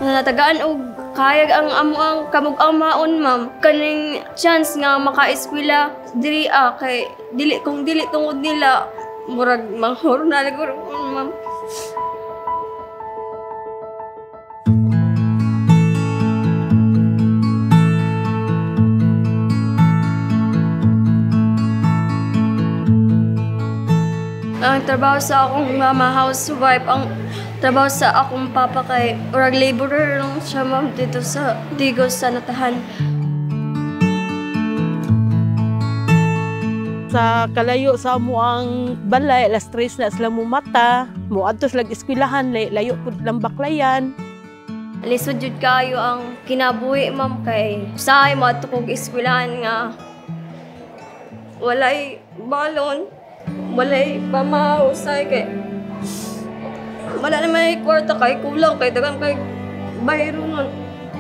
natagaan og kayag ang amuang kamug-ang maon ma'am. Kaning chance nga maka-eskwela diri kay kung dili tungod nila murag manghor na liguro ma'am. Ang trabaho sa akong mama housewife, ang trabaho sa akong papa kay urag laborer lang siya ma'am dito sa Digos sa Natahan. Sa kalayo sa amo ang balay, alas 3 na sila mumata, muadto sila eskwelahan, layo pud lang baklayan. Lisod jud kayo ang kinabuhi ma'am kay usahay moadto kog eskwelahan nga walay balon. Walay pamausay kay wala naman yung kwarta kay kulang kay dagang kay bayro nun.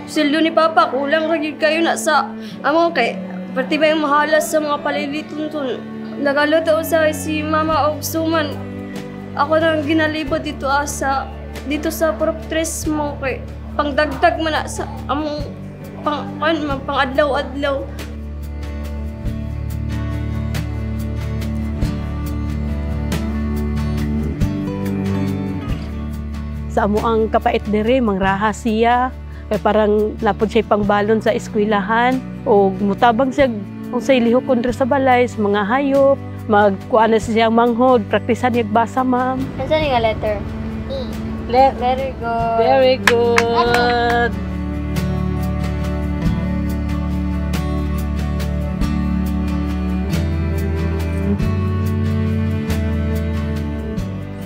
Sildo ni Papa kulang ragid kayo na sa amo kay pati ba yung mahalas sa mga paliliton ton. Nagaluto sa si Mama og suman. Ako nang ginalibot dito sa proptres mo kay pangdagdag man na sa among pang adlaw-adlaw. Sa amo ang kapait diri mangraha siya kay parang napod siya pangbalon sa eskwelahan o mutabang siya unsay lihokon diri sa balay sa mga hayop, magkuan na siya manghod, praktisan niya basa ma'am. Unsa ni nga letter? E. Very good. Very good.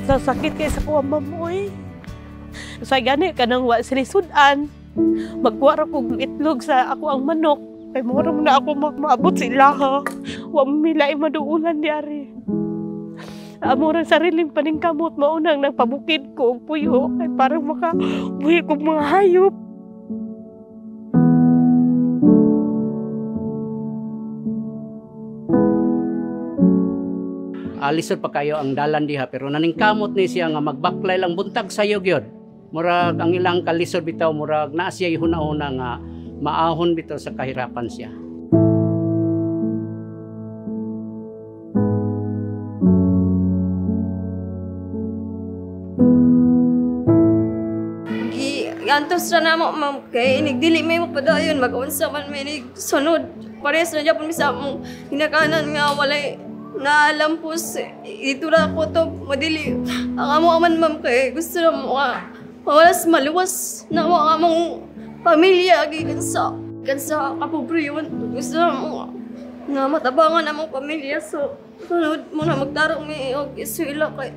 Sasakit kay sa kuha mamoy. Sa gani kanang wa silisudan, magkuha ra kog itlog sa ako ang manok. Kay mura na ako maabot sila ha. Wa milay maduulan di ari. Amo ra sariling paningkamot maunang nagpabukid ko og puyo kay parang makabuhi kog mga hayop. Alisod pa kayo ang dalan diha pero naningkamot ni siya nga magbaklay lang buntag sayo gyud. Murag ang ilang kalisod bitaw murag naa siya ihuna-una nga maahon bitaw sa kahirapan siya. Antos ra namo ma'am kay inigdili may mapadayon mag-unsa man may sunod. Parehas na gyapon mi sa among hinakanan nga walay nalampos. Ito ra ko to madili. Ang amo man ma'am kay gusto na mo mawalas maluwas na mo among pamilya gikan sa kapobriyon. Gusto na mo nga matabangan among pamilya so sunod mo na magtarong mi og eskwela kay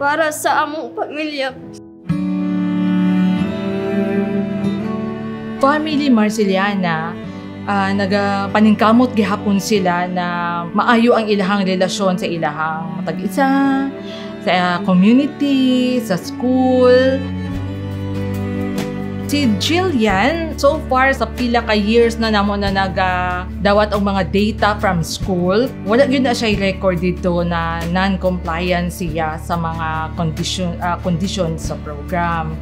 para sa among pamilya. Family Marceliana, nagapaningkamot gihapon sila na maayo ang ilahang relasyon sa ilahang matag-isa, sa community, sa school. Si Jillian, so far sa pila ka years na namo na nagadawat ang mga data from school, wala gyud na siya record dito na non-compliance siya sa mga conditions sa program.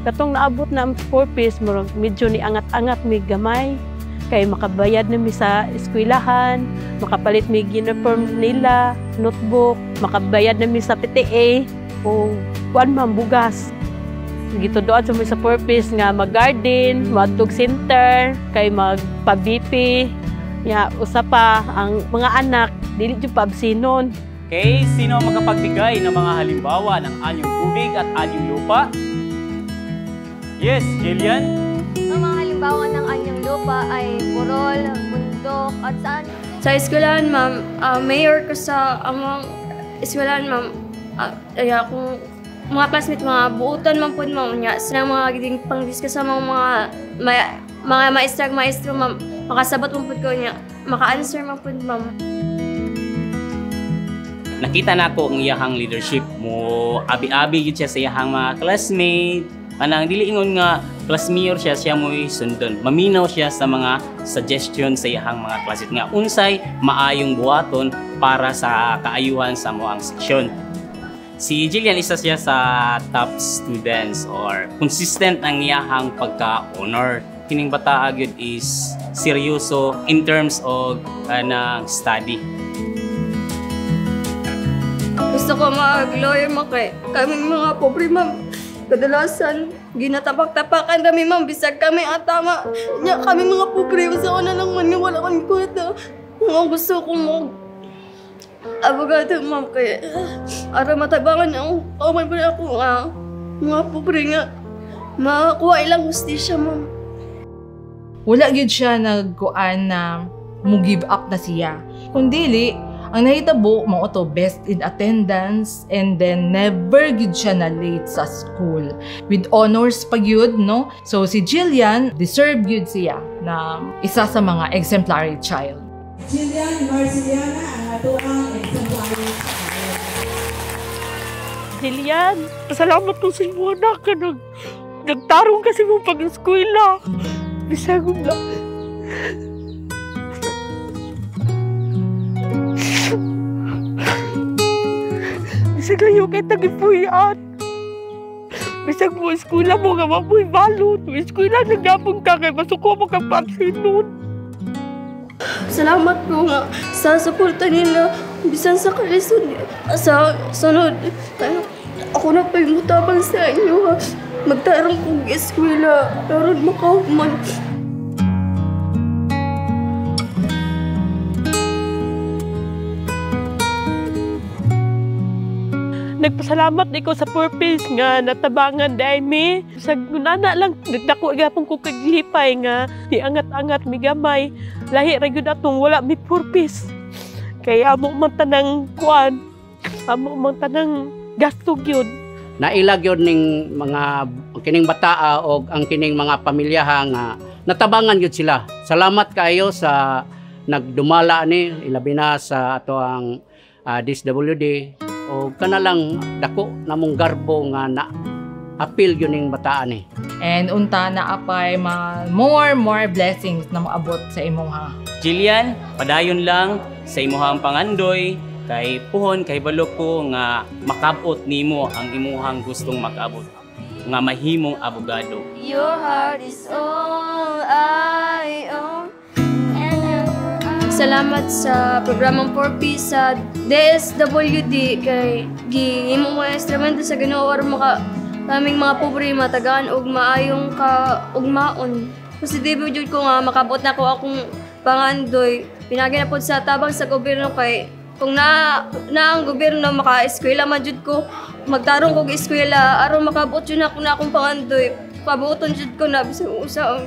Katong naabot na ang 4 piece, medyo ni angat-angat mi gamay. Kay makabayad na mi sa eskwelahan, makapalit mi uniform nila, notebook, makabayad na mi sa PTA, o kuan man bugas. Gito doon sa mi sa 4 piece nga mag-garden, mag-dog center, kay magpa-BP. Ya, usa pa ang mga anak, dili jud pabsinon. Okay, sino ang makapagbigay ng mga halimbawa ng anyong tubig at anyong lupa? Yes, Jillian? Ang mga halimbawa ng anyong lupa ay burol, bundok, at saan? Sa eskwelahan, ma'am, mayor ko sa among eskwelahan, ma'am. Kung mga classmates, mga buutan man po, ma'am, sila mga giting pang-discuss sa mga maestro, ma'am. Makasabot man po ko niya, maka-answer man po, ma'am. Nakita na ko ang iyahang leadership mo. Abi-abi yun siya sa iyahang mga classmates. Anang dili ingon nga class mayor siya mo'y sundon. Maminaw siya sa mga suggestion sa iyahang mga classmates nga unsay maayong buhaton para sa kaayuhan sa moang seksyon. Si Jillian isa siya sa top students or consistent ang iyahang pagka-honor. Kining bata gyud is seryoso in terms of study. Gusto ko mag-lawyer kay kaming mga pobre ma'am. Kadalasan, ginatapak-tapakan kami ma'am, bisag kami atama. Nya kami mga pobre, sa una lang man nga wala kami kwenta. Mga gusto ko abogado ma'am kaya ara matabangan ang kauman pa ako nga mga pobre nga makakuha ilang hustisya ma'am. Wala gyud siya nagkuan na mo give up na siya. Kundili, ang nahitabo mao to best in attendance and then never gyud siya na late sa school. With honors pa gyud, no? So si Jillian deserve gyud siya na isa sa mga exemplary child. Jillian Marceliana ang atuang exemplary child. Jillian, salamat ko sa imo anak ka nagtarong kasi mo pag-eskwela. Bisag na. Bisag layo kay tagipuyan. Bisag mo eskwela mo nga mabuhay balot. Eskwela naggapong ka kay masuko mo kang pansinon. Salamat po nga sa suporta nila bisan sa kalisod sa sunod. Ako na pa yung mutabang sa inyo ha. Magtarong kong eskwela pero makahuman. Nagpasalamat ko sa purpose nga natabangan dahil mi. Sa gunana lang, nagdako agapon ko kaglipay nga di angat-angat mi gamay. Lahi ra gyud atong wala mi purpose. Kaya amo man tanang kuan, amo man tanang gasto gyud. Nailag yun ning mga kining bataa o ang kining mga pamilyaha nga natabangan yun sila. Salamat kayo sa nagdumala ni ilabi na sa ato ang DSWD o kanalang dako namong garbo nga na appeal yun ning bataan ni. And unta na apay more blessings na moabot sa imuha. Jillian, padayon lang sa imuhang pangandoy kay puhon kay balok ko nga makabot nimo ang imuhang gustong makabot nga mahimong abogado. Your heart is all I own. Salamat sa programang 4P sa DSWD kay gihimo mo instrumento sa Ginoo aron kaming mga pobre matagaan og maayong kaugmaon. Positibo jud ko nga makabot na ko akong pangandoy. Pinagi na pod sa tabang sa gobyerno kay kung na ang gobyerno maka-eskwela man jud ko magtarong kog eskwela aron makabot jud ako na akong pangandoy. Pabuton jud ko na bisag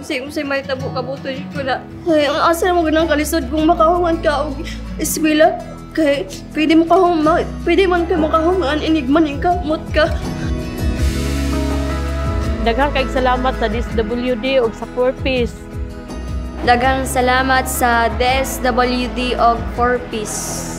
usay may tabo kabuton jud ko na. Ay ang asa mo ganang kalisod kung makahuman ka og eskwela kay pwede man ka makahuman inigman ka mot ka. Daghang kay salamat sa DSWD ug sa purpose. Daghang salamat sa DSWD og 4Ps.